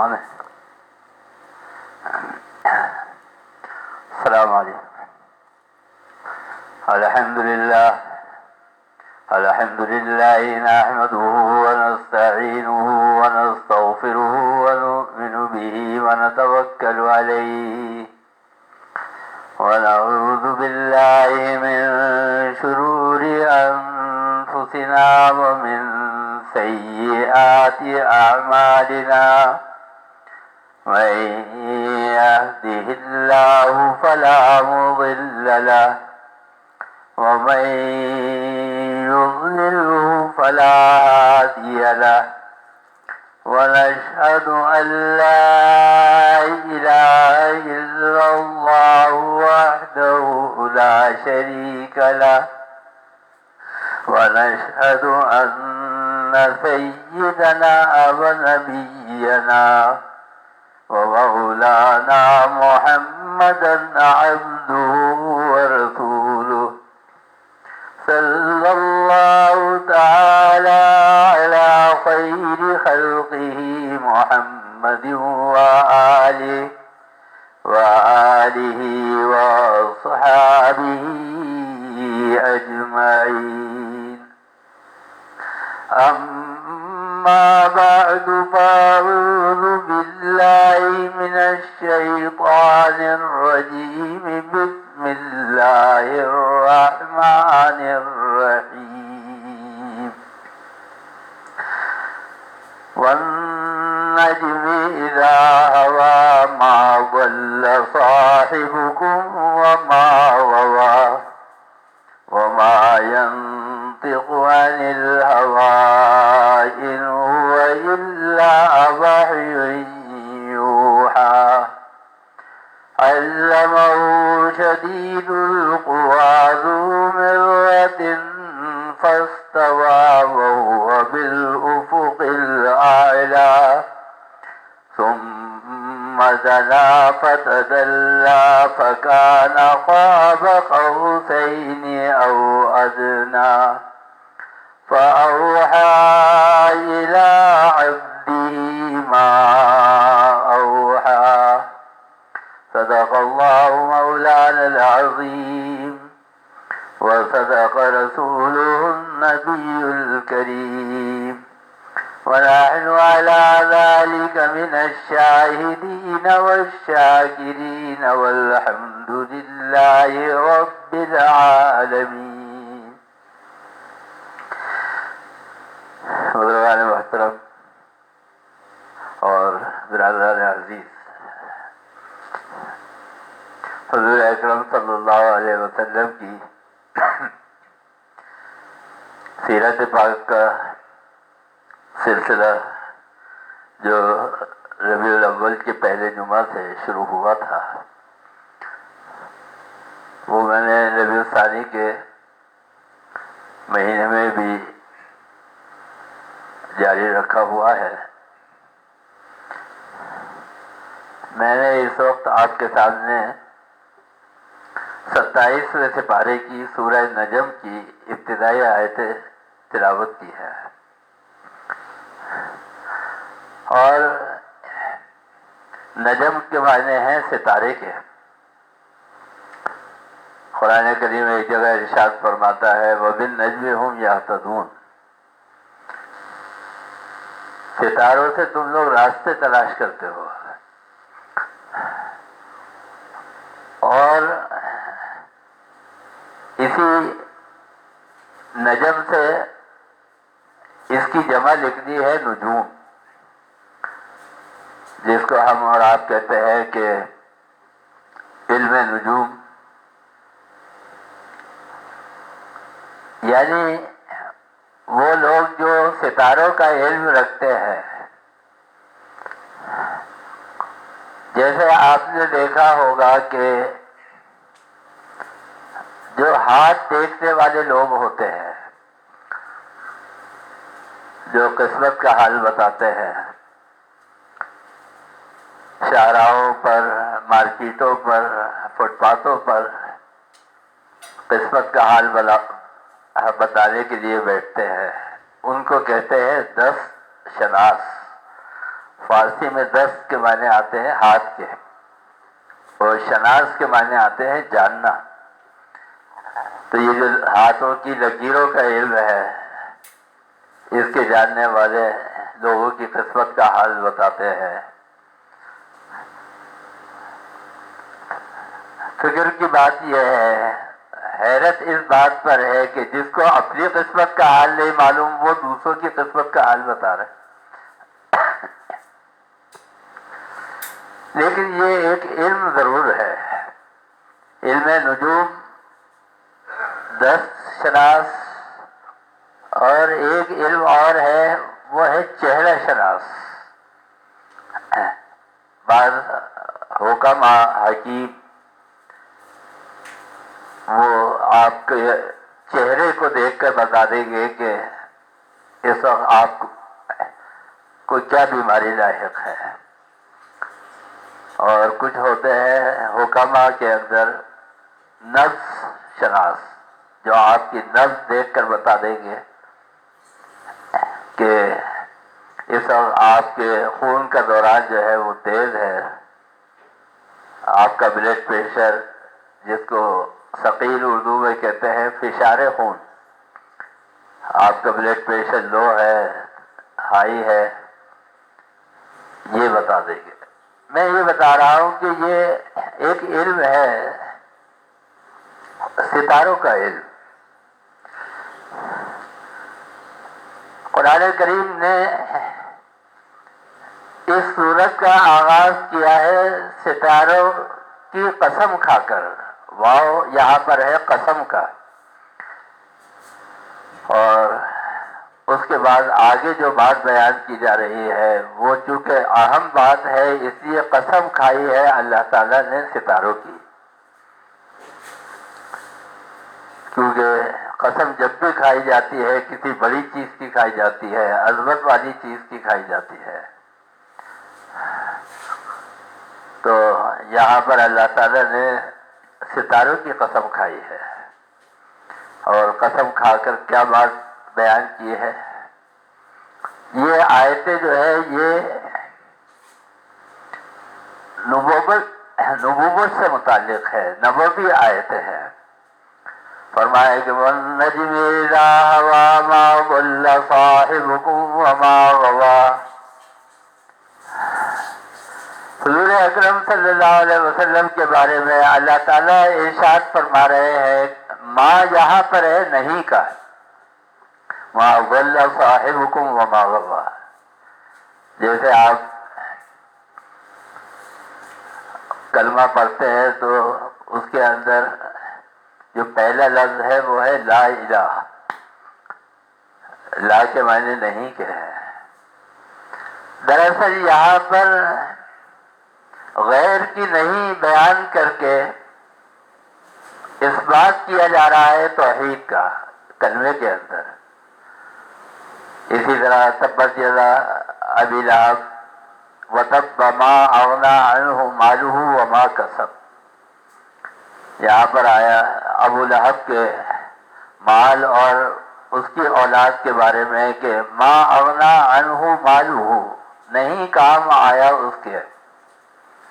کون ہے؟ السلام علیکم. الحمد لله نحمده ونستعينه ونستغفره ونؤمن به ونتوكل عليه ونعوذ بالله من شرور أنفسنا ومن سيئات أعمالنا. من يهده الله فلا مضل له ومن يضلله فلا هادي له. ونشهد أن لا إله إلا الله وحده لا شريك له. ونشهد أن سيدنا ونبينا ومولانا محمدا عبده ورسوله صلى الله تعالى على خير خلقه محمد وآله وأصحابه أجمعين. أما بعد فأعوذ بالله من الشيطان الرجيم. بسم الله الرحمن الرحيم. والنجم إذا هوى ما ضل صاحبكم وما غوى وما ينطق عن الهوى إن هو إلا وحي يوحى. علمه شديد القوى ذو مرة فاستوى وهو بالأفق الأعلى. ثم دنا فتدلى فكان قاب قوسين أو أدنى. فأوحى إلى عبده ما أوحى. صدق الله مولانا العظيم وصدق رسوله النبي الكريم. ونحن على ذلك من الشاهدين والشاكرين والحمد لله رب العالمين. بزرگان محترم اور برادران عزیز، حضور اکرم صلی اللہ علیہ وسلم کی سیرت پاک کا سلسلہ جو ربیع الاول کے پہلے جمعہ سے شروع ہوا تھا، وہ میں نے ربیع الثانی کے مہینے میں بھی جاری رکھا ہوا ہے. میں نے اس وقت آپ کے سامنے 27ویں سپارے کی سورہ نجم کی ابتدائی آیتیں تلاوت کی ہے. اور نجم کے معنی ہیں ستارے کے. قرآن کریم ایک جگہ ارشاد فرماتا ہے وَبِالنَّجْمِ هُمْ يَهْتَدُونَ. ستاروں سے تم لوگ راستے تلاش کرتے ہو. اور اسی نجم سے اس کی جمع لکھنی ہے نجوم، جس کو ہم اور آپ کہتے ہیں کہ علم نجوم، یعنی وہ لوگ جو ستاروں کا علم رکھتے ہیں. جیسے آپ نے دیکھا ہوگا کہ جو ہاتھ دیکھنے والے لوگ ہوتے ہیں، جو قسمت کا حال بتاتے ہیں، شاہراہوں پر، مارکیٹوں پر، فٹ پاتھوں پر قسمت کا حال بتانے کے لیے بیٹھتے ہیں، ان کو کہتے ہیں 10 شناس. فارسی میں دست کے معنی آتے ہیں ہاتھ کے، اور شناس کے معنی آتے ہیں جاننا۔ تو یہ جو ہاتھوں کی لکیروں کا علم ہے، اس کے جاننے والے لوگوں کی قسمت کا حال بتاتے ہیں۔ فکر کی بات یہ ہے، حیرت اس بات پر ہے کہ جس کو اپنی قسمت کا حال نہیں معلوم، وہ دوسروں کی قسمت کا حال بتا رہا ہے۔ لیکن یہ ایک علم ضرور ہے، علم نجوم، دست شناس، اور ایک علم اور ہے، وہ ہے چہرہ شناس۔ بعض حکم حکیم وہ آپ کے چہرے کو دیکھ کر بتا دیں گے کہ اس وقت آپ کو کیا بیماری لاحق ہے۔ اور کچھ ہوتے ہیں حکمہ کے اندر نبض شناس، جو آپ کی نبض دیکھ کر بتا دیں گے کہ اس وقت آپ کے خون کا دوران جو ہے وہ تیز ہے، آپ کا بلڈ پریشر، جس کو ثقیل اردو میں کہتے ہیں فشار خون، آپ کا بلڈ پریشر لو ہے، ہائی ہے، یہ بتا دیں گے۔ میں یہ بتا رہا ہوں کہ یہ ایک علم ہے، ستاروں کا علم۔ قرآن کریم نے اس سورت کا آغاز کیا ہے ستاروں کی قسم کھا کر، واو یہاں پر ہے قسم کا، اور اس کے بعد آگے جو بات بیان کی جا رہی ہے وہ چونکہ اہم بات ہے، اس لیے قسم کھائی ہے اللہ تعالیٰ نے ستاروں کی، کیونکہ قسم جب بھی کھائی جاتی ہے کسی بڑی چیز کی کھائی جاتی ہے، عظمت والی چیز کی کھائی جاتی ہے۔ تو یہاں پر اللہ تعالیٰ نے ستاروں کی قسم کھائی ہے، اور قسم کھا کر کیا بات بیان کی ہے؟ یہ آیتیں جو ہے یہ نبوت سے متعلق ہے، نبوی آیتیں ہیں۔ فرمایا کہ وَالنَّجْمِ إِذَا هَوَىٰ مَا ضَلَّ صَاحِبُكُمْ وَمَا غَوَىٰ۔ حضور اکرم صلی اللہ علیہ وسلم کے بارے میں اللہ تعالیٰ ارشاد فرما رہے ہیں، ماں یہاں پر ہے نہیں کا، مَا ضَلَّ صَاحِبُكُمْ وَمَا غَوَىٰ۔ جیسے آپ کلمہ پڑھتے ہیں تو اس کے اندر جو پہلا لفظ ہے وہ ہے لا الہ، لا کے معنی نہیں کے ہے۔ دراصل یہاں پر غیر کی نہیں بیان کر کے اس بات کیا جا رہا ہے توحید کا کلمے کے اندر۔ اسی طرح تبت یدا ابی لہب وتب ما اغنی عنہ مالہ وما کسب، یہاں پر آیا ابو لہب کے مال اور اس کی اولاد کے بارے میں کہ ما اغنی عنہ مالہ، نہیں کام آیا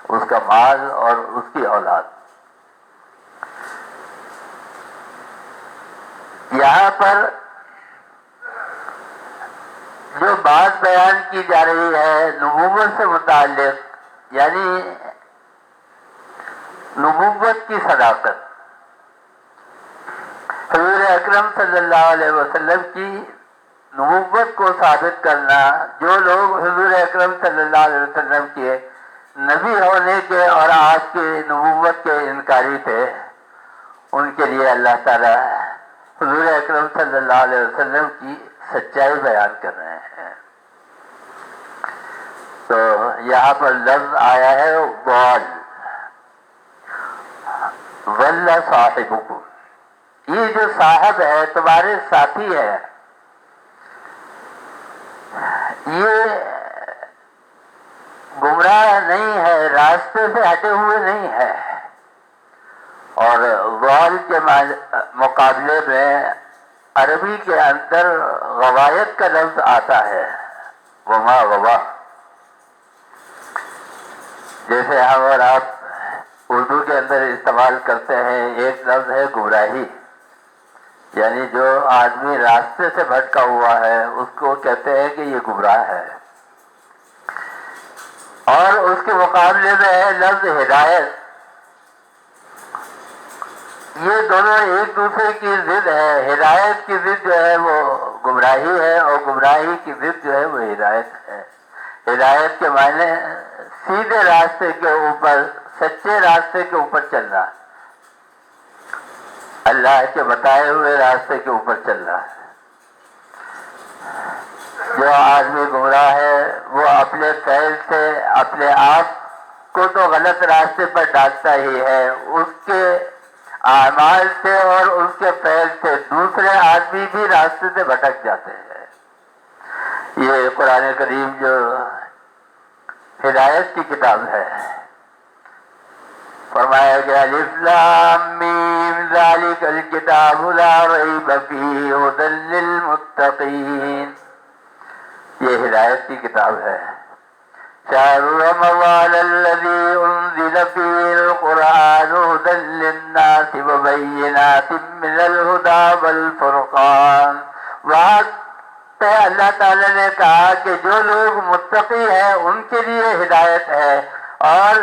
اس کا مال اور اس کی اولاد۔ یہاں پر جو بات بیان کی جا رہی ہے نبوت سے متعلق، یعنی نبوت کی صداقت، حضور اکرم صلی اللہ علیہ وسلم کی نبوت کو ثابت کرنا۔ جو لوگ حضور اکرم صلی اللہ علیہ وسلم کے نبی ہونے کے اور آپ کی نبوت کے انکاری تھے، ان کے لیے اللہ تعالیٰ حضور اکرم صلی اللہ علیہ وسلم کی سچائی بیان کر رہے ہیں۔ تو یہاں پر لفظ آیا ہے ضال، ضل صاحبکم، یہ جو صاحب ہے تمہارے ساتھی ہے، یہ گمراہ نہیں ہے، راستے سے ہٹے ہوئے نہیں ہے۔ اور ضال کے مقابلے میں عربی کے اندر غوایت کا لفظ آتا ہے، وما غوا، جیسے ہم اور آپ اردو کے اندر استعمال کرتے ہیں ایک لفظ ہے گمراہی، یعنی جو آدمی راستے سے بھٹکا ہوا ہے اس کو کہتے ہیں کہ یہ گمراہ ہے، اور اس کے مقابلے میں ہے لفظ ہدایت۔ یہ دونوں ایک دوسرے کی ضد ہے، ہدایت کی ضد جو ہے وہ گمراہی ہے، اور گمراہی کی ضد جو ہے وہ ہدایت ہے۔ ہدایت کے معنی سیدھے راستے کے اوپر، سچے راستے کے اوپر چلنا، اللہ کے بتائے ہوئے راستے کے اوپر چلنا۔ جو آدمی گمراہ ہے وہ اپنے فعل سے اپنے آپ کو تو غلط راستے پر ڈالتا ہی ہے، اس کے اعمال سے اور اس کے فعل سے دوسرے آدمی بھی راستے سے بھٹک جاتے ہیں۔ یہ قرآن کریم جو ہدایت کی کتاب ہے، فرمایا گیا الف لام میم ذالک الکتاب لا ریب فیہ ھدی للمتقین، یہ ہدایت کی کتاب ہے۔ شہر رمضان الذی انزل فیہ القرآن ھدی للناس وبینات من الھدی والفرقان۔ وہاں پہ اللہ تعالی نے کہا کہ جو لوگ متقی ہیں ان کے لیے ہدایت ہے، اور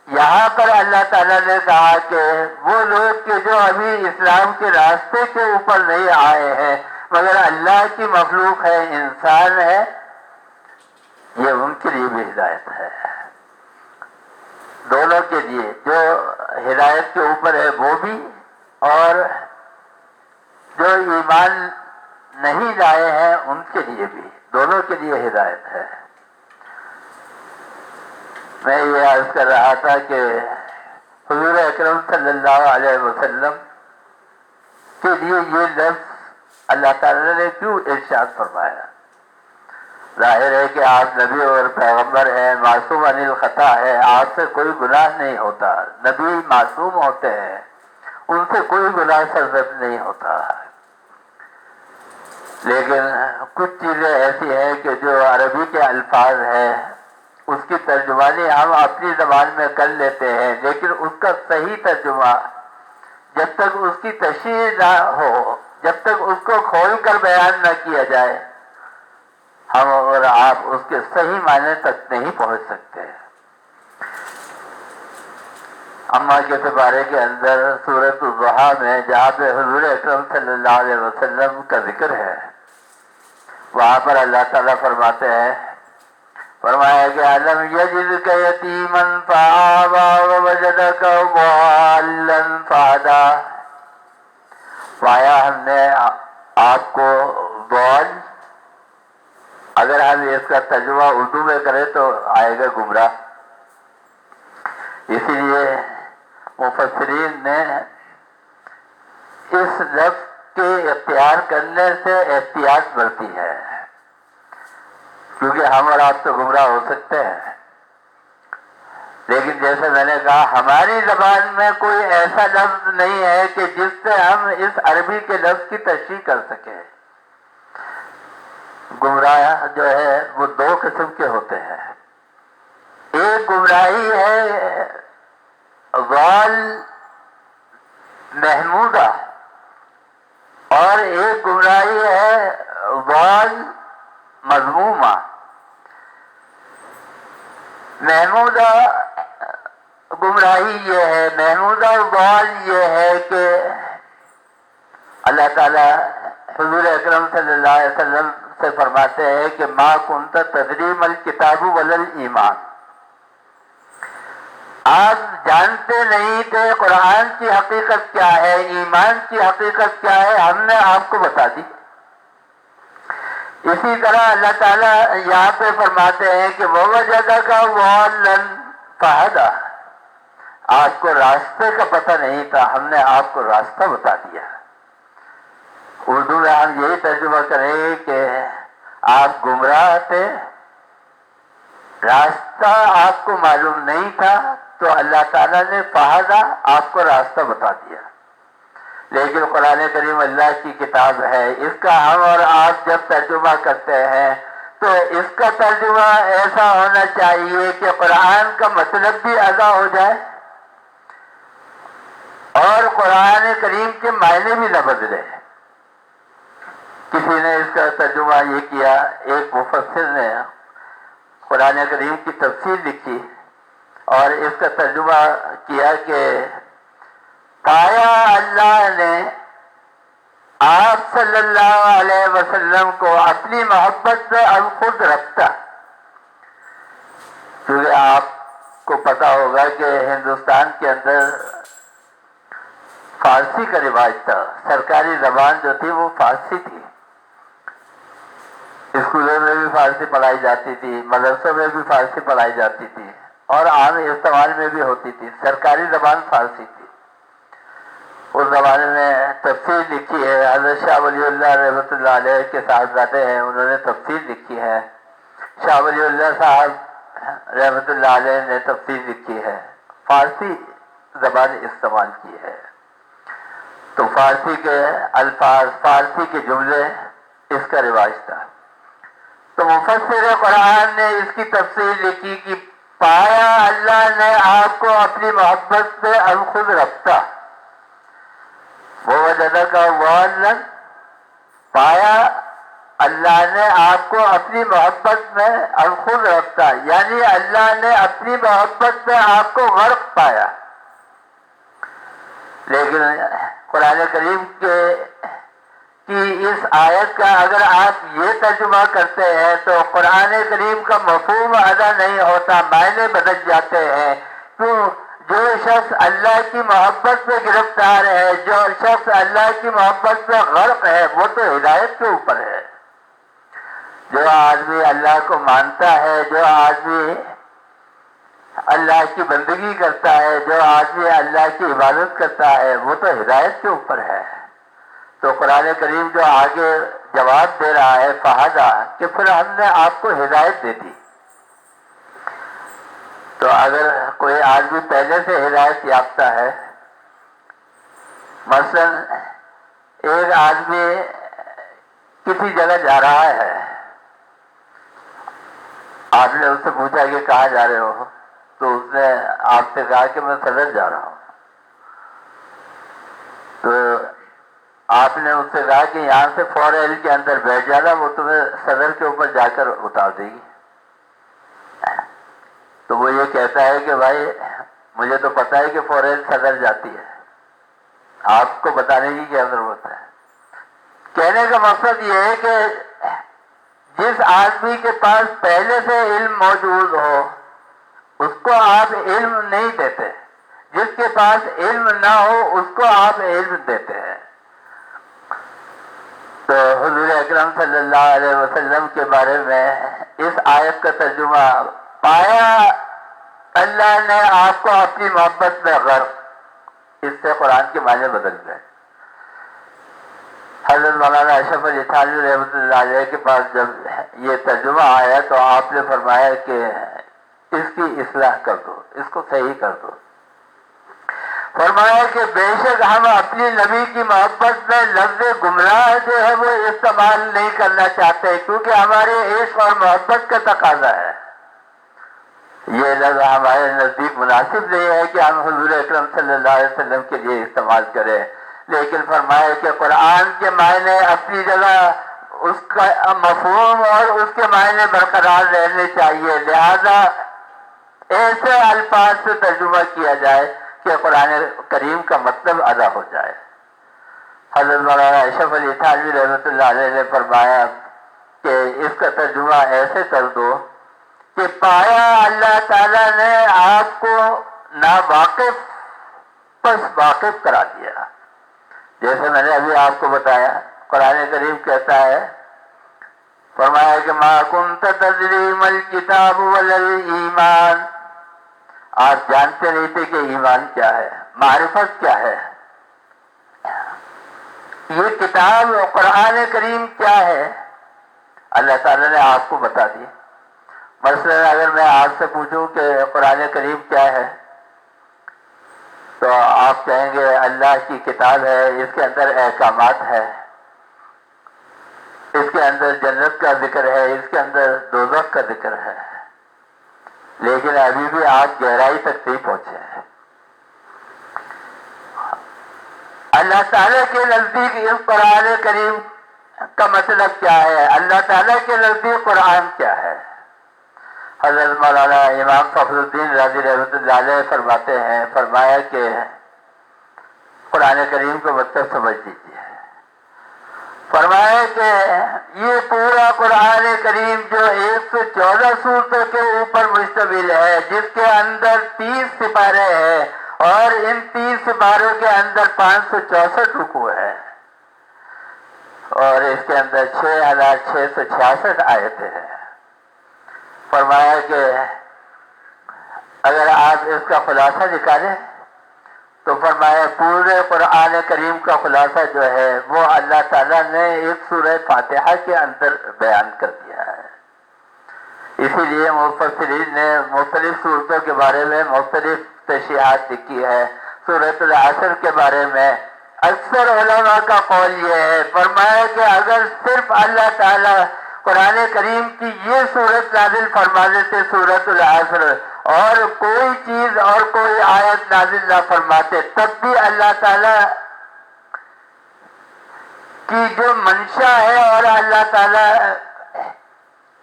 یہاں پر اللہ تعالیٰ نے کہا کہ وہ لوگ کہ جو ابھی اسلام کے راستے کے اوپر نہیں آئے ہیں مگر اللہ کی مخلوق ہے، انسان ہے، یہ ان کے لیے بھی ہدایت ہے۔ دونوں کے لیے، جو ہدایت کے اوپر ہے وہ بھی، اور جو ایمان نہیں لائے ہیں ان کے لیے بھی، دونوں کے لیے ہدایت ہے۔ میں یہ عرض کر رہا تھا کہ حضور اکرم صلی اللہ علیہ وسلم کے لیے یہ لفظ اللہ تعالی نے کیوں ارشاد فرمایا؟ ظاہر ہے کہ آپ نبی اور پیغمبر ہیں، معصوم عن الخطا ہے، آپ سے کوئی گناہ نہیں ہوتا، نبی معصوم ہوتے ہیں، ان سے کوئی گناہ سرزد نہیں ہوتا، لیکن کچھ چیزیں ایسی ہیں کہ جو عربی کے الفاظ ہیں اس کی ترجمانی ہم اپنی زبان میں کر لیتے ہیں، لیکن اس کا صحیح ترجمہ جب تک اس کی تشریح نہ ہو، جب تک اس کو کھول کر بیان نہ کیا جائے، ہم اور آپ اس کے صحیح معنی تک نہیں پہنچ سکتے۔ اما کے بارے کے اندر سورۃ الضحیٰ میں جہاں پہ حضور اکرم صلی اللہ علیہ وسلم کا ذکر ہے، وہاں پر اللہ تعالیٰ فرماتے ہیں، فرمایا کہ الم یجدک یتیما فآویٰ ووجدک ضالا فہدیٰ، پایا ہم نے آپ کو ضال، اگر ہم اس کا ترجمہ اردو میں کریں تو آئے گا گمراہ۔ اسی لیے مفسرین نے اس لفظ کے اختیار کرنے سے احتیاط برتی ہے، کیونکہ ہم اور آپ تو گمراہ ہو سکتے ہیں، لیکن جیسے میں نے کہا ہماری زبان میں کوئی ایسا لفظ نہیں ہے کہ جس سے ہم اس عربی کے لفظ کی تشریح کر سکیں۔ گمراہ جو ہے وہ دو قسم کے ہوتے ہیں، ایک گمراہی ہے ضال محمودہ، اور ایک گمراہی ہے ضال مذمومہ۔ محمودہ گمراہی یہ ہے، محمودہ ضال یہ ہے کہ اللہ تعالیٰ حضور اکرم صلی اللہ علیہ وسلم سے فرماتے ہیں کہ ما کنت تدری ما الکتاب ولا الایمان، آپ جانتے نہیں تھے قرآن کی حقیقت کیا ہے، ایمان کی حقیقت کیا ہے، ہم نے آپ کو بتا دی۔ اسی طرح اللہ تعالیٰ یہاں پہ فرماتے ہیں کہ وَوَجَدَكَ ضَالًّا فَهَدَىٰ، آپ کو راستے کا پتہ نہیں تھا، ہم نے آپ کو راستہ بتا دیا۔ اردو میں ہم یہی ترجمہ کریں کہ آپ گمراہ تھے، راستہ آپ کو معلوم نہیں تھا، تو اللہ تعالیٰ نے فہدیٰ آپ کو راستہ بتا دیا۔ لیکن قرآن کریم اللہ کی کتاب ہے، اس کا ہم اور آپ جب ترجمہ کرتے ہیں تو تو اس کا ترجمہ ایسا ہونا چاہیے کہ قرآن کا مطلب بھی ادا ہو جائے اور قرآن کریم کے معنی بھی نہ بدلے۔ کسی نے اس کا ترجمہ یہ کیا، ایک مفسر نے قرآن کریم کی تفسیر لکھی اور اس کا ترجمہ کیا کہ پایا اللہ نے آپ صلی اللہ علیہ وسلم کو اپنی محبت میں خود رکھتا، کیونکہ آپ کو پتا ہوگا کہ ہندوستان کے اندر فارسی کا رواج تھا، سرکاری زبان جو تھی وہ فارسی تھی، اسکولوں میں بھی فارسی پڑھائی جاتی تھی، مدرسوں میں بھی فارسی پڑھائی جاتی تھی اور عام استعمال میں بھی ہوتی تھی، سرکاری زبان فارسی تھی۔ اس زمانے میں تفسیر لکھی ہے، حضرت شاہ ولی اللہ رحمۃ اللہ علیہ کے صاحبزادے ہیں، انہوں نے تفسیر لکھی ہے، شاہ ولی اللہ صاحب رحمۃ اللہ علیہ نے تفسیر لکھی ہے، فارسی زبان استعمال کی ہے، تو فارسی کے الفاظ، فارسی کے جملے، اس کا رواج تھا۔ تو مفسر قرآن نے اس کی تفسیر لکھی کہ پایا اللہ نے آپ کو اپنی محبت میں خود رکھتا، وہ وجدہ کا والن، پایا اللہ نے آپ کو اپنی محبت میں خود رکھتا، یعنی اللہ نے اپنی محبت میں آپ کو غرق پایا۔ لیکن قرآن کریم کی اس آیت کا اگر آپ یہ ترجمہ کرتے ہیں تو قرآن کریم کا مفہوم ادا نہیں ہوتا، معنی بدل جاتے ہیں۔ کیوں؟ جو شخص اللہ کی محبت میں گرفتار ہے، جو شخص اللہ کی محبت میں غرق ہے، وہ تو ہدایت کے اوپر ہے۔ جو آدمی اللہ کو مانتا ہے، جو آدمی اللہ کی بندگی کرتا ہے، جو آدمی اللہ کی عبادت کرتا ہے، وہ تو ہدایت کے اوپر ہے۔ تو قرآن کریم جو آگے جواب دے رہا ہے فہدا، کہ پھر ہم نے آپ کو ہدایت دے دی۔ تو اگر کوئی آدمی پہلے سے ہدایت یافتہ ہے، مثلا ایک آدمی کسی جگہ جا رہا ہے، آپ نے اس سے پوچھا کہ کہاں جا رہے ہو، تو اس نے آپ سے کہا کہ میں صدر جا رہا ہوں، تو آپ نے اس سے کہا کہ یہاں سے 4L کے اندر بیٹھ جانا، وہ تمہیں صدر کے اوپر جا کر اتار دے گی۔ تو وہ یہ کہتا ہے کہ بھائی مجھے تو پتا ہے کہ 4L صدر جاتی ہے، آپ کو بتانے کی کیا ضرورت ہے۔ کہنے کا مقصد یہ ہے کہ جس آدمی کے پاس پہلے سے علم موجود ہو اس کو آپ علم نہیں دیتے، جس کے پاس علم نہ ہو اس کو آپ علم دیتے ہیں۔ تو حضور اکرم صلی اللہ علیہ وسلم کے بارے میں اس آیت کا ترجمہ پایا اللہ نے آپ کو اپنی محبت میں غرق، اس سے قرآن کے معنی بدل گئے۔ حضرت مولانا اشرف علی تھانوی رحمۃ اللہ علیہ کے پاس جب یہ ترجمہ آیا تو آپ نے فرمایا کہ اس کی اصلاح کر دو، اس کو صحیح کر دو۔ فرمایا کہ بے شک ہم اپنی نبی کی محبت میں لفظ گمراہ جو ہے وہ استعمال نہیں کرنا چاہتے، کیونکہ ہمارے عشق اور محبت کا تقاضا ہے۔ یہ لفظ ہمارے نزدیک مناسب نہیں ہے کہ ہم حضور اکرم صلی اللہ علیہ وسلم کے لیے استعمال کریں، لیکن فرمایا کہ قرآن کے معنی اپنی جگہ، اس کا مفہوم اور اس کے معنی برقرار رہنے چاہیے، لہذا ایسے الفاظ سے ترجمہ کیا جائے کہ قرآن کریم کا مطلب ادا ہو جائے۔ حضرت مولانا اشرف علی تھانوی رحمۃ اللہ علیہ نے فرمایا کہ اس کا ترجمہ ایسے کر دو کہ پایا اللہ تعالیٰ نے آپ کو ناواقف پس واقف کرا دیا۔ جیسے میں نے ابھی آپ کو بتایا، قرآن کریم کہتا ہے، فرمایا کہ ما کنت تدری ما الکتاب ولا الایمان، آپ جانتے نہیں تھے کہ ایمان کیا ہے، معرفت کیا ہے، یہ کتاب قرآن کریم کیا ہے، اللہ تعالیٰ نے آپ کو بتا دی۔ مثلا اگر میں آپ سے پوچھوں کہ قرآن کریم کیا ہے تو آپ کہیں گے اللہ کی کتاب ہے، اس کے اندر احکامات ہے، اس کے اندر جنت کا ذکر ہے، اس کے اندر دوزخ کا ذکر ہے، لیکن ابھی بھی آپ گہرائی تک نہیں پہنچے ہیں۔ اللہ تعالیٰ کے نزدیک اس قرآن کریم کا مطلب کیا ہے؟ اللہ تعالیٰ کے نزدیک قرآن کیا ہے؟ حضرت مولانا امام فخر الدین رازی رحمۃ اللہ علیہ فرماتے ہیں، فرمایا کہ قرآن کریم کو مطلب سمجھ لیجیے۔ فرمایا کہ یہ پورا قرآن کریم جو 114 سورتوں کے اوپر مشتمل ہے، جس کے اندر 30 سپارے ہیں، اور ان 30 سپاروں کے اندر 564 رکوع ہے، اور اس کے اندر 6666 آیتیں ہیں۔ فرمایا کہ اگر آپ اس کا خلاصہ نکالیں تو فرمایا پورے قرآن کریم کا خلاصہ جو ہے وہ اللہ تعالیٰ نے ایک سورہ فاتحہ کے اندر بیان کر دیا ہے۔ اسی لیے مفسرین نے مختلف صورتوں کے بارے میں مختلف تشریحات لکھی ہے۔ سورۃ العصر کے بارے میں اکثر علماء کا قول یہ ہے، فرمایا کہ اگر صرف اللہ تعالیٰ قرآن کریم کی یہ صورت نازل فرما دیتے سورۃ العصر، اور کوئی چیز اور کوئی آیت نازل نہ فرماتے، تب بھی اللہ تعالیٰ کی جو منشا ہے اور اللہ تعالیٰ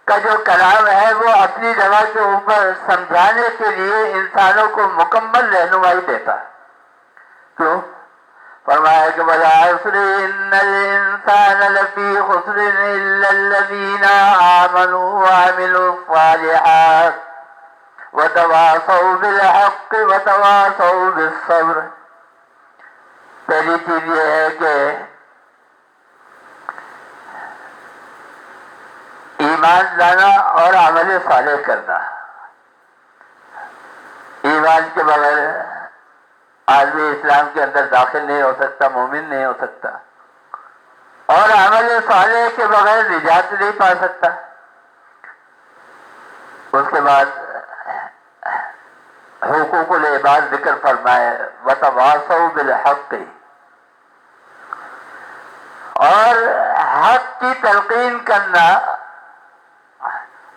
کا جو کلام ہے وہ اپنی جگہ کے اوپر سمجھانے کے لیے انسانوں کو مکمل رہنمائی دیتا۔ کیوں؟ فرمایا کہ وَالْعَصْرِ إِنَّ الْإِنسَانَ لَفِي خُسْرٍ إِلَّا الَّذِينَ آمَنُوا وَعَمِلُوا الصَّالِحَاتِ وَتَوَاصَوْا بِالْحَقِّ وَتَوَاصَوْا بِالصَّبْرِ۔ پہلی چیز یہ ہے کہ ایمان لانا اور عمل صالح کرنا۔ ایمان کے بغیر آدمی اسلام کے اندر داخل نہیں ہو سکتا، مومن نہیں ہو سکتا، اور عمل صالح کے بغیر نجات نہیں پا سکتا۔ اس کے بعد حقوق العباد ذکر فرمائے، وَتَوَاصَوْا بِالْحَقِّ، اور حق کی تلقین کرنا،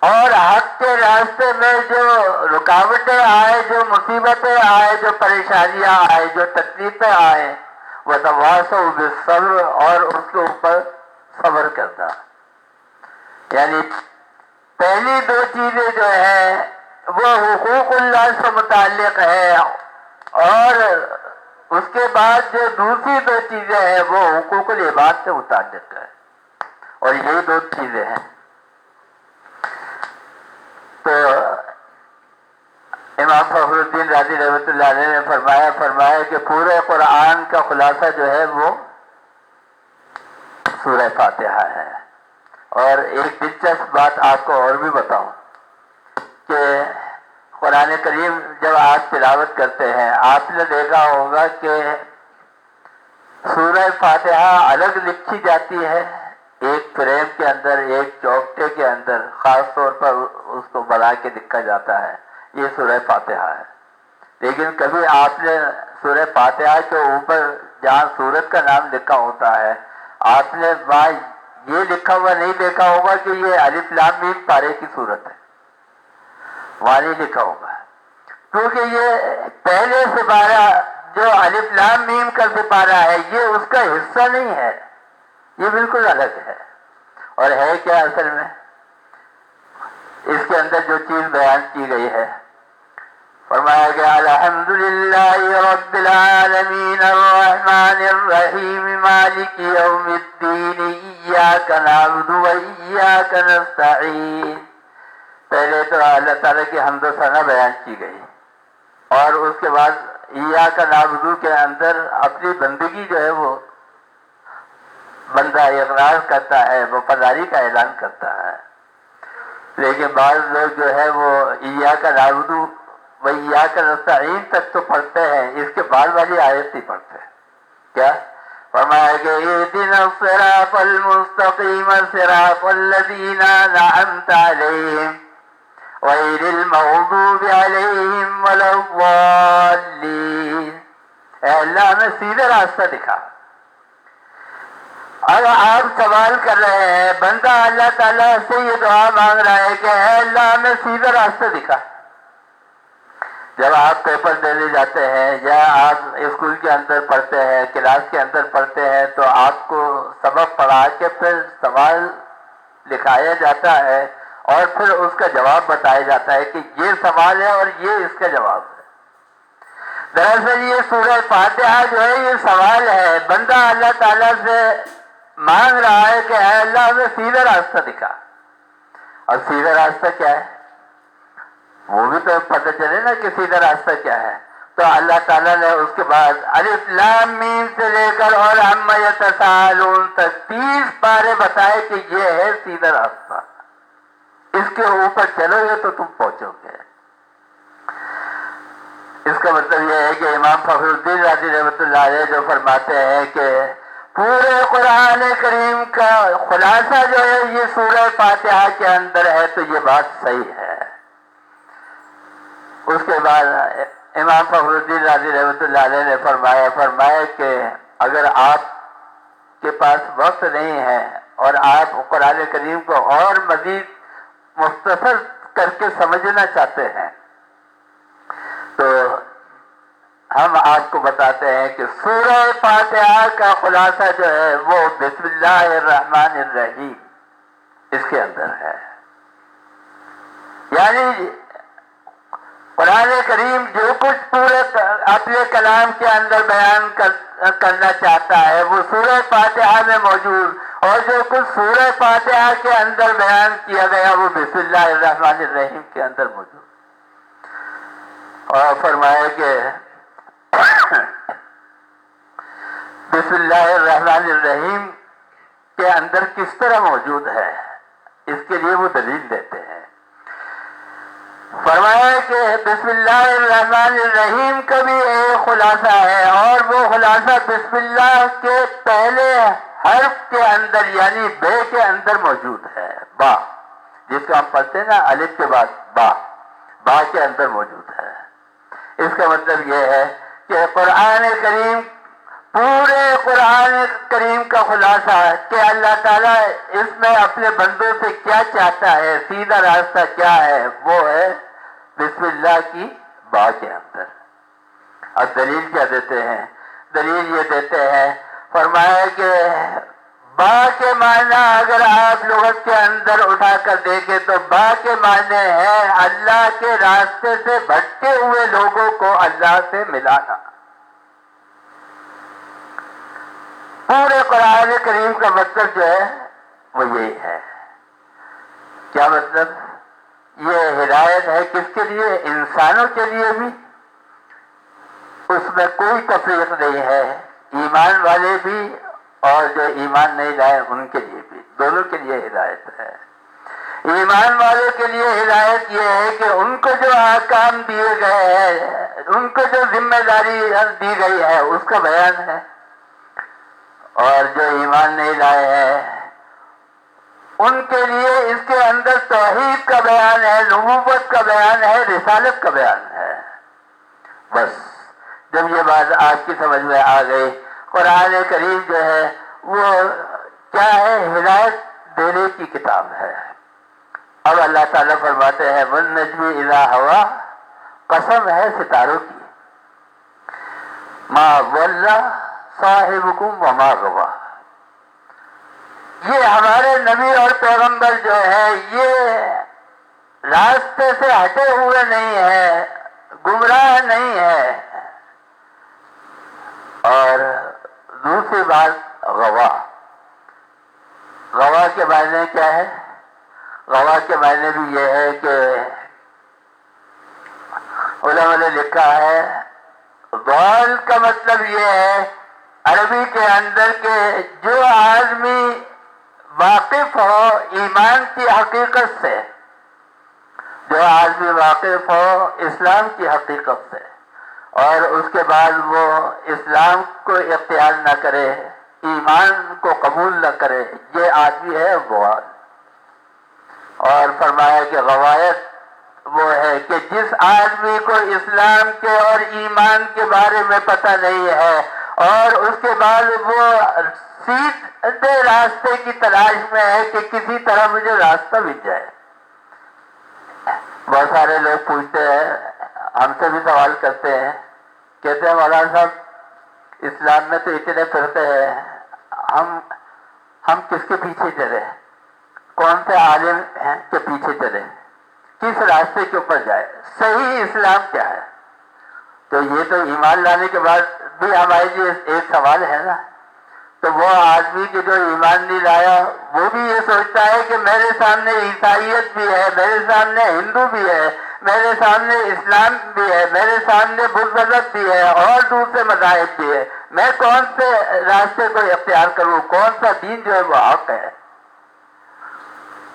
اور حق کے راستے میں جو رکاوٹیں آئے، جو مصیبتیں آئے، جو پریشانیاں آئے، جو تکلیفیں آئے، وَتَوَاصَوْا بِالصَّبْرِ، اور اس کے اوپر صبر کرنا۔ یعنی پہلی دو چیزیں جو ہیں وہ حقوق اللہ سے متعلق ہے، اور اس کے بعد جو دوسری دو چیزیں ہیں وہ حقوق العباد سے متعلق ہے، اور یہی دو چیزیں ہیں۔ تو امام فخر الدین رازی رحمۃ اللہ علیہ نے فرمایا کہ پورے قرآن کا خلاصہ جو ہے وہ سورہ فاتحہ ہے۔ اور ایک دلچسپ بات آپ کو اور بھی بتاؤں کہ قرآن کریم جب آپ تلاوت کرتے ہیں، آپ نے دیکھا ہوگا کہ سورہ فاتحہ الگ لکھی جاتی ہے، ایک فریم کے اندر، ایک چوکٹے کے اندر، خاص طور پر اس کو بنا کے لکھا جاتا ہے، یہ سورہ فاتحہ ہے۔ لیکن کبھی آپ نے سورہ فاتحہ کے اوپر جہاں سورت کا نام لکھا ہوتا ہے، آپ نے وہاں یہ لکھا ہوا نہیں دیکھا ہوگا کہ یہ الف لام میم پارے کی صورت ہے، وہاں نہیں لکھا ہوگا، کیونکہ یہ پہلے سپارہ جو الف لام میم کا سپارہ ہے یہ اس کا حصہ نہیں ہے، یہ بالکل الگ ہے۔ اور ہے کیا اصل میں؟ اس کے اندر جو چیز بیان کی گئی ہے، فرمایا گیا الحمدللہ رب العالمین الرحمن الرحیم مالک یوم الدین ایاک نعبد و ایاک نستعین۔ پہلے تو اللہ تعالیٰ کی حمد و ثنا بیان کی گئی، اور اس کے بعد ایاک نعبد کے اندر اپنی بندگی جو ہے وہ بندہ اقرار کرتا ہے، وفاداری کا اعلان کرتا ہے۔ لیکن بعض لوگ جو ہے وہ ایاک نعبد و ایاک نستعین تک تو پڑھتے ہیں، اس کے بعد والی آیت نہیں پڑھتے۔ کیا فرمایا کہ اهدنا الصراط المستقیم صراط الذین انعمت علیہم غیر المغضوب علیہم ولا الضالین۔ اے اللہ ہمیں سیدھا راستہ دکھا۔ اب آپ سوال کر رہے ہیں، بندہ اللہ تعالیٰ سے یہ دعا مانگ رہا ہے کہ اے اللہ ہمیں سیدھا راستہ دکھا۔ جب آپ پیپر دینے جاتے ہیں یا آپ اسکول کے اندر پڑھتے ہیں، کلاس کے اندر پڑھتے ہیں، تو آپ کو سبق پڑھا کے پھر سوال لکھایا جاتا ہے اور پھر اس کا جواب بتایا جاتا ہے کہ یہ سوال ہے اور یہ اس کا جواب ہے۔ دراصل یہ سورہ فاتحہ جو ہے یہ سوال ہے، بندہ اللہ تعالیٰ سے مانگ رہا ہے کہ اے اللہ ہمیں سیدھا راستہ دکھا۔ اور سیدھا راستہ کیا ہے وہ بھی تو پتہ چلے نا کہ سیدھا راستہ کیا ہے۔ تو اللہ تعالیٰ نے اس کے بعد الف لام میم سے لے کر اور عما یتساءلون تک 30 بارے بتائے کہ یہ ہے سیدھا راستہ، اس کے اوپر چلو گے تو تم پہنچو گے۔ اس کا مطلب یہ ہے کہ امام فخر الدین رازی رحمۃ اللہ علیہ جو فرماتے ہیں کہ پورے قرآن کریم کا خلاصہ جو ہے یہ سورہ فاتحہ کے اندر ہے، تو یہ بات صحیح ہے۔ اس کے بعد امام فخر الدین رازی رحمۃ اللہ علیہ نے فرمایا کہ اگر آپ کے پاس وقت نہیں ہے اور آپ قرآن کریم کو اور مزید مختصر کر کے سمجھنا چاہتے ہیں تو ہم آپ کو بتاتے ہیں کہ سورہ فاتحہ کا خلاصہ جو ہے وہ بسم اللہ الرحمن الرحیم اس کے اندر ہے۔ یعنی قرآن کریم جو کچھ پورے اپنے کلام کے اندر بیان کرنا چاہتا ہے وہ سورہ فاتحہ میں موجود، اور جو کچھ سورہ فاتحہ کے اندر بیان کیا گیا وہ بسم اللہ الرحمن الرحیم کے اندر موجود۔ اور فرمایا کہ بسم اللہ الرحمن الرحیم کے اندر کس طرح موجود ہے، اس کے لیے وہ دلیل دیتے ہیں۔ فرمایا کہ بسم اللہ الرحمن الرحیم کا بھی ایک خلاصہ ہے، اور وہ خلاصہ بسم اللہ کے پہلے حرف کے اندر یعنی بے کے اندر موجود ہے، با، جس کو ہم پڑھتے ہیں نا الف کے بعد با کے اندر موجود ہے۔ اس کا مطلب یہ ہے کہ قرآن کریم، پورے قرآن کریم کا خلاصہ کہ اللہ تعالیٰ اس میں اپنے بندوں سے کیا چاہتا ہے، سیدھا راستہ کیا ہے، وہ ہے بسم اللہ کی با کے اندر۔ اور دلیل کیا دیتے ہیں؟ دلیل یہ دیتے ہیں، فرمایا کہ با کے معنی اگر آپ لغت کے اندر اٹھا کر دیکھیں تو با کے معنی ہے اللہ کے راستے سے بھٹکے ہوئے لوگوں کو اللہ سے ملانا۔ پورے قرآن کریم کا مطلب جو ہے وہ یہی ہے۔ کیا مطلب؟ یہ ہدایت ہے کس کے لیے؟ انسانوں کے لیے بھی، اس میں کوئی تفریق نہیں ہے، ایمان والے بھی اور جو ایمان نہیں لائے ان کے لیے بھی، دونوں کے لیے ہدایت ہے۔ ایمان والوں کے لیے ہدایت یہ ہے کہ ان کو جو احکام دیے گئے ہیں، ان کو جو ذمہ داری دی گئی ہے اس کا بیان ہے، اور جو ایمان نہیں لائے ہیں ان کے لیے اس کے اندر توحید کا بیان ہے، نبوت کا بیان ہے، رسالت کا بیان ہے۔ بس جب یہ بات آپ کی سمجھ میں آ گئی، قرآن کریم جو ہے وہ کیا ہے؟ ہدایت دینے کی کتاب ہے۔ اب اللہ تعالیٰ فرماتے ہیں وَالنَّجْمِ إِذَا هَوَىٰ، قسم ہے ستاروں کی، مَا ضَلَّ صَاحِبُكُمْ وَمَا غَوَىٰ۔ یہ ہمارے نبی اور پیغمبر جو ہے یہ راستے سے ہٹے ہوئے نہیں ہے، گمراہ نہیں ہے۔ اور دوسری بات غوا کے معنی کیا ہے؟ غوا کے معنی بھی یہ ہے کہ علماء نے لکھا ہے ضال کا مطلب یہ ہے عربی کے اندر کہ جو آدمی واقف ہو ایمان کی حقیقت سے، جو آدمی واقف ہو اسلام کی حقیقت سے اور اس کے بعد وہ اسلام کو اختیار نہ کرے، ایمان کو قبول نہ کرے، یہ آدمی ہے غوال۔ اور فرمایا کہ غوایت وہ ہے کہ جس آدمی کو اسلام کے اور ایمان کے بارے میں پتہ نہیں ہے اور اس کے بعد وہ سیدھے راستے کی تلاش میں ہے کہ کسی طرح مجھے راستہ مل جائے۔ بہت سارے لوگ پوچھتے ہیں، ہم سے بھی سوال کرتے ہیں، کہتے ہیں مولانا صاحب اسلام میں تو اتنے فرقے ہیں، ہم کس کے پیچھے چلے، کون سے عالم ہیں کہ پیچھے چلے، کس راستے کے اوپر جائے، صحیح اسلام کیا ہے؟ تو یہ تو ایمان لانے کے بعد بھی ہمارے لیے ایک سوال ہے نا۔ تو وہ آدمی کہ جو ایمان نہیں لایا وہ بھی یہ سوچتا ہے کہ میرے سامنے عیسائیت بھی ہے، میرے سامنے ہندو بھی ہے، میرے سامنے اسلام بھی ہے، میرے سامنے بدھ مذہب بھی ہے اور دوسرے مذاہب بھی ہے، میں کون سے راستے کو اختیار کروں، کون سا دین جو ہے وہ حق ہے؟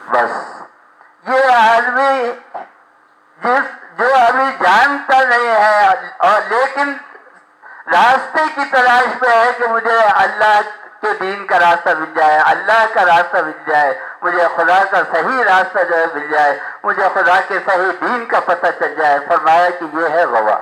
بس یہ آدمی جو ابھی جانتا نہیں ہے اور لیکن راستے کی تلاش میں ہے کہ مجھے اللہ کے دین کا راستہ مل جائے، اللہ کا راستہ مل جائے، مجھے خدا کا صحیح راستہ جو ہے مل جائے، مجھے خدا کے صحیح دین کا پتہ چل جائے۔ فرمایا کہ یہ ہے غوا۔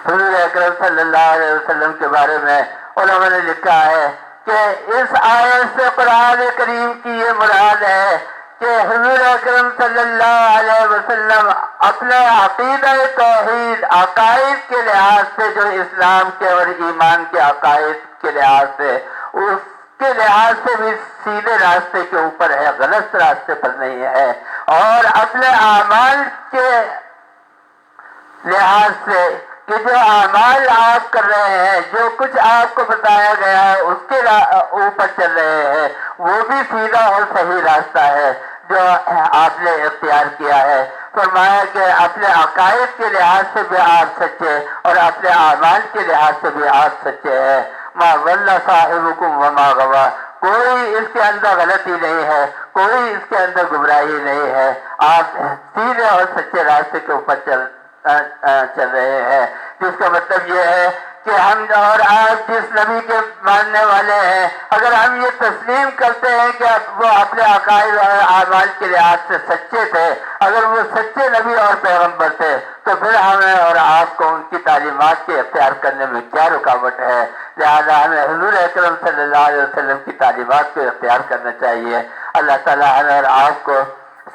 حضور اکرم صلی اللہ علیہ وسلم کے بارے میں علماء نے لکھا ہے کہ اس آیت سے قرآن کریم کی یہ مراد ہے کہ حضور اکرم صلی اللہ علیہ وسلم اپنے عقیدہ توحید عقائد کے لحاظ سے جو اسلام کے اور ایمان کے عقائد کے لحاظ سے اس کے لحاظ سے بھی سیدھے راستے کے اوپر ہے، غلط راستے پر نہیں ہے، اور اپنے اعمال کے لحاظ سے کہ جو اعمال آپ کر رہے ہیں، جو کچھ آپ کو بتایا گیا ہے اس کے اوپر چل رہے ہیں، وہ بھی سیدھا اور صحیح راستہ ہے جو آپ نے اختیار کیا ہے۔ فرمایا کہ اپنے عقائد کے لحاظ سے بھی آپ سچے اور اپنے اعمال کے لحاظ سے بھی آپ سچے ہیں۔ ما ضل صاحبکم وما غوی، کوئی اس کے اندر غلطی نہیں ہے، کوئی اس کے اندر گمراہی نہیں ہے، آپ سیدھے اور سچے راستے کے اوپر چل رہے ہیں، جس کا مطلب یہ ہے کہ ہم اور آپ جس نبی کے ماننے والے ہیں، اگر ہم یہ تسلیم کرتے ہیں کہ وہ اپنے عقائد اور اعمال کے لحاظ سے سچے تھے، اگر وہ سچے نبی اور پیغمبر تھے، تو پھر ہمیں اور آپ کو ان کی تعلیمات کے اختیار کرنے میں کیا رکاوٹ ہے؟ لہذا ہمیں حضور اکرم صلی اللہ علیہ وسلم کی تعلیمات کو اختیار کرنا چاہیے۔ اللہ تعالیٰ ہمیں اور آپ کو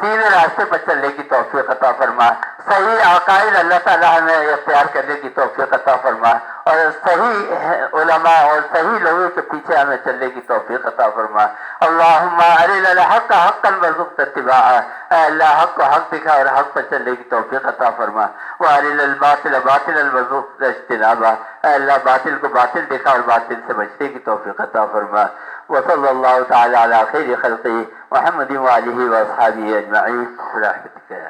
سیدھے راستے پر چلنے کی توفیق عطا فرما، صحیح عقائد اللہ تعالیٰ ہمیں اختیار کرنے کی توفیق عطا فرما، اور صحیح علماء اور صحیح لوگوں کے پیچھے ہمیں چلنے کی توفیق عطا فرما۔ اللہم ارنا الحق حقا وارزقنا اتباعہ، اے اللہ حق کو حق دکھا اور حق پر چلنے کی توفیق عطا فرما، وارنا الباطل باطلا وارزقنا اجتنابہ، اے اللہ باطل کو باطل دکھا اور باطل سے بچنے کی توفیق عطا فرما۔ وصلی اللہ تعالی علی خیر خلقہ محمد وآلہ واصحابہ اجمعین برحمتک یا